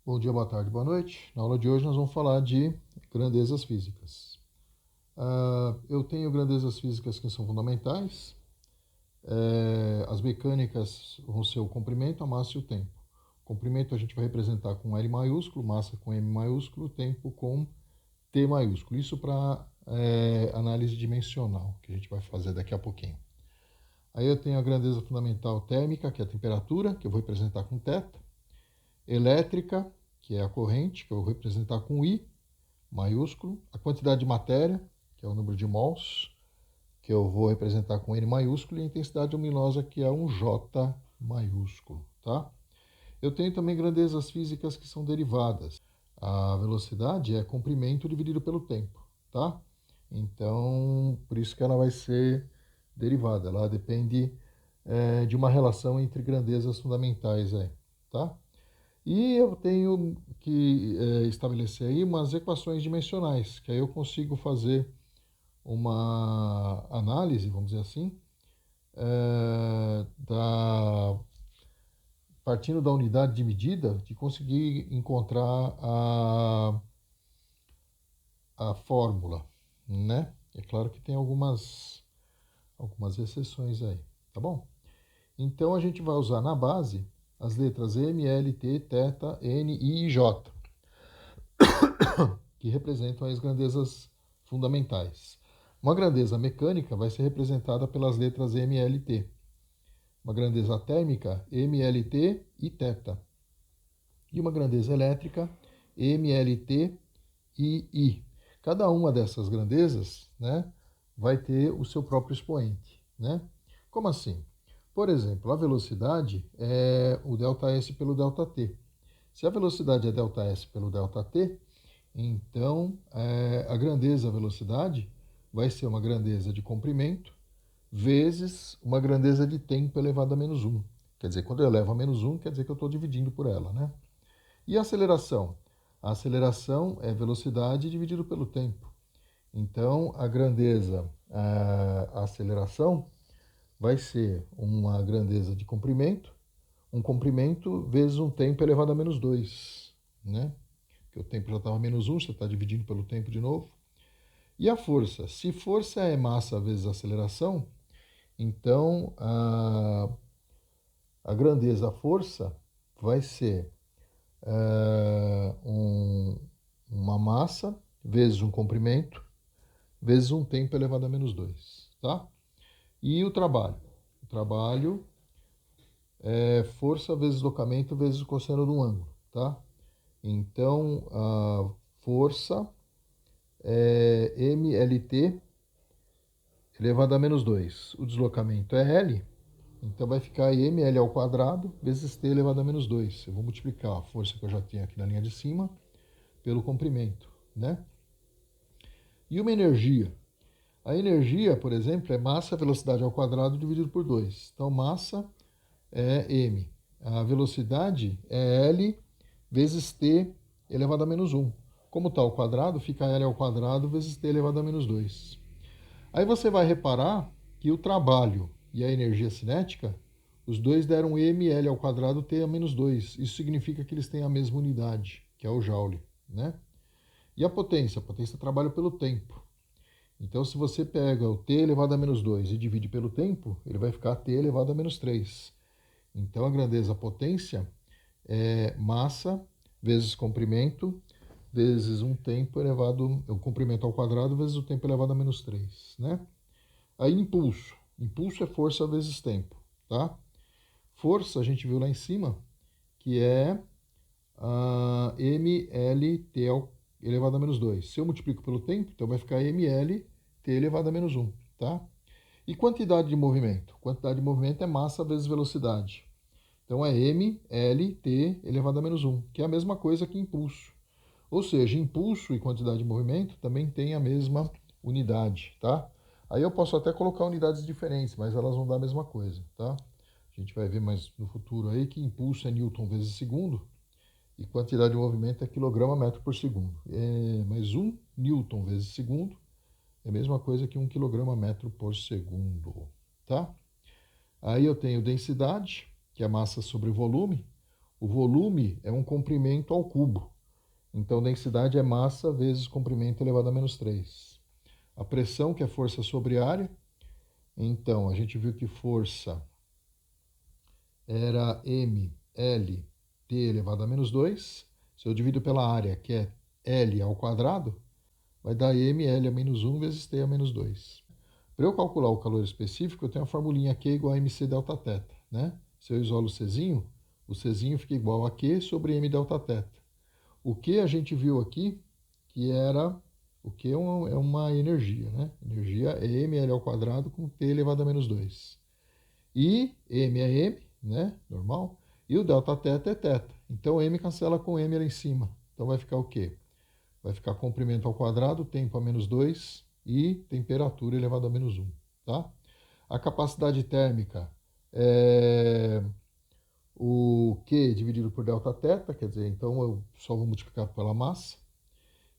Bom dia, boa tarde, boa noite. Na aula de hoje nós vamos falar de grandezas físicas. Eu tenho grandezas físicas que são fundamentais. As mecânicas vão ser o comprimento, a massa e o tempo. Comprimento a gente vai representar com L maiúsculo, massa com M maiúsculo, tempo com T maiúsculo. Isso para análise dimensional, que a gente vai fazer daqui a pouquinho. Aí eu tenho a grandeza fundamental térmica, que é a temperatura, que eu vou representar com θ. Elétrica, que é a corrente, que eu vou representar com I maiúsculo. A quantidade de matéria, que é o número de mols, que eu vou representar com N maiúsculo. E a intensidade luminosa, que é um J maiúsculo, tá? Eu tenho também grandezas físicas que são derivadas. A velocidade é comprimento dividido pelo tempo, tá? Então, por isso que ela vai ser derivada. Ela depende de uma relação entre grandezas fundamentais aí, tá? E eu tenho que estabelecer aí umas equações dimensionais, que aí eu consigo fazer uma análise, vamos dizer assim, partindo da unidade de medida, de conseguir encontrar a fórmula, né? É claro que tem algumas exceções aí, tá bom? Então a gente vai usar na base as letras M, L, T, θ, N, I e J, que representam as grandezas fundamentais. Uma grandeza mecânica vai ser representada pelas letras M, L, T. Uma grandeza térmica, M, L, T e θ. E uma grandeza elétrica, M, L, T e I. Cada uma dessas grandezas, né, vai ter o seu próprio expoente, né? Como assim? Por exemplo, a velocidade é o ΔS pelo ΔT. Se a velocidade é ΔS pelo ΔT, então a grandeza velocidade vai ser uma grandeza de comprimento vezes uma grandeza de tempo elevado a menos 1. Quer dizer, quando eu elevo a menos 1, quer dizer que eu estou dividindo por ela, né? E a aceleração? A aceleração é velocidade dividido pelo tempo. Então, a grandeza, a aceleração, vai ser uma grandeza de comprimento, um comprimento vezes um tempo elevado a menos 2, né? Porque o tempo já estava menos 1, você está dividindo pelo tempo de novo. E a força? Se força é massa vezes aceleração, então a grandeza, a força, vai ser uma massa vezes um comprimento vezes um tempo elevado a menos 2, tá? E o trabalho? O trabalho é força vezes deslocamento vezes o cosseno de um ângulo, tá? Então, a força é mLT elevado a menos 2. O deslocamento é L, então vai ficar ml ao quadrado vezes t elevado a menos 2. Eu vou multiplicar a força que eu já tenho aqui na linha de cima pelo comprimento, né? E uma energia? A energia, por exemplo, é massa velocidade ao quadrado dividido por 2. Então, massa é m. A velocidade é L vezes t elevado a menos 1. Como está ao quadrado, fica L ao quadrado vezes t elevado a menos 2. Aí você vai reparar que o trabalho e a energia cinética, os dois deram ml ao quadrado t a menos 2. Isso significa que eles têm a mesma unidade, que é o joule, né? E a potência? A potência trabalha pelo tempo. Então, se você pega o t elevado a menos 2 e divide pelo tempo, ele vai ficar t elevado a menos 3. Então, a grandeza, a potência, é massa vezes comprimento vezes um tempo elevado, o comprimento ao quadrado vezes o tempo elevado a menos 3, né? Aí, impulso. Impulso é força vezes tempo, tá? Força, a gente viu lá em cima, que é mLt elevado a menos 2. Se eu multiplico pelo tempo, então vai ficar mLt elevado a menos 1, tá? E quantidade de movimento? Quantidade de movimento é massa vezes velocidade. Então é mLt elevado a menos 1, que é a mesma coisa que impulso. Ou seja, impulso e quantidade de movimento também têm a mesma unidade, tá? Aí eu posso até colocar unidades diferentes, mas elas vão dar a mesma coisa, tá? A gente vai ver mais no futuro aí que impulso é Newton vezes segundo e quantidade de movimento é quilograma metro por segundo. Mas 1 Newton vezes segundo é a mesma coisa que 1 quilograma metro por segundo, tá? Aí eu tenho densidade, que é massa sobre volume. O volume é um comprimento ao cubo. Então, densidade é massa vezes comprimento elevado a menos 3. A pressão, que é força sobre área. Então, a gente viu que força era mL T elevado a menos 2. Se eu divido pela área, que é L ao quadrado, vai dar mL a menos 1 vezes T a menos 2. Para eu calcular o calor específico, eu tenho a formulinha Q igual a mc delta θ, né? Se eu isolo o Czinho fica igual a Q sobre m delta θ. O Q a gente viu aqui, que era... O Q é uma energia, né? Energia é mL ao quadrado com T elevado a menos 2. E m é m, né? Normal. E o delta θ é θ. Então, m cancela com m lá em cima. Então, vai ficar o quê? Vai ficar comprimento ao quadrado, tempo a menos 2 e temperatura elevado a menos 1, tá? A capacidade térmica é o Q dividido por delta θ, quer dizer, então eu só vou multiplicar pela massa.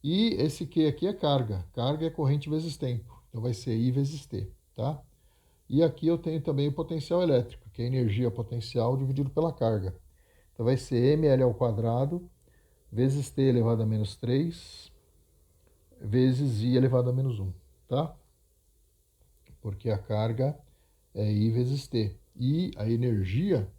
E esse Q aqui é carga. Carga é corrente vezes tempo. Então vai ser I vezes T, tá? E aqui eu tenho também o potencial elétrico, que é a energia potencial dividido pela carga. Então vai ser mL ao quadrado vezes T elevado a menos 3 vezes I elevado a menos 1, tá? Porque a carga é I vezes T. E a energia,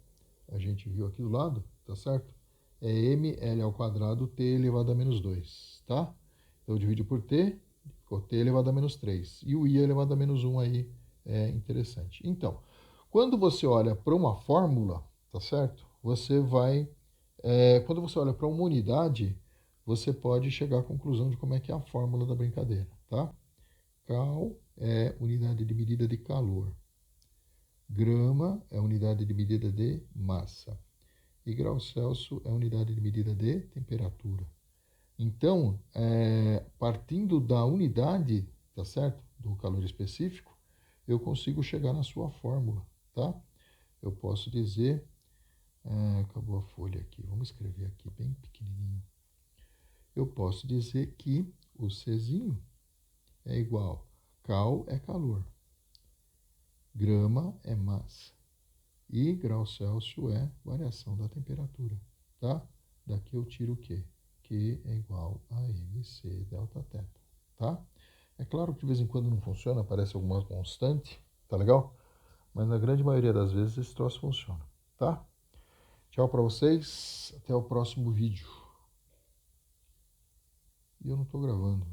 a gente viu aqui do lado, tá certo? É mL ao quadrado T elevado a menos 2, tá? Então eu divido por T, ficou T elevado a menos 3. E o I elevado a menos 1 aí é interessante. Então, quando você olha para uma fórmula, tá certo? Você vai... quando você olha para uma unidade, você pode chegar à conclusão de como é que é a fórmula da brincadeira, tá? Cal é unidade de medida de calor. Grama é unidade de medida de massa. E grau Celsius é unidade de medida de temperatura. Então, partindo da unidade, tá certo? Do calor específico, eu consigo chegar na sua fórmula, tá? Eu posso dizer... acabou a folha aqui. Vamos escrever aqui bem pequenininho. Eu posso dizer que o Czinho é igual... Cal é calor. Grama é massa. E grau Celsius é variação da temperatura, tá? Daqui eu tiro o quê? Q é igual a mc delta θ, tá? É claro que de vez em quando não funciona, aparece alguma constante, tá legal? Mas na grande maioria das vezes esse troço funciona, tá? Tchau pra vocês, até o próximo vídeo. E eu não tô gravando.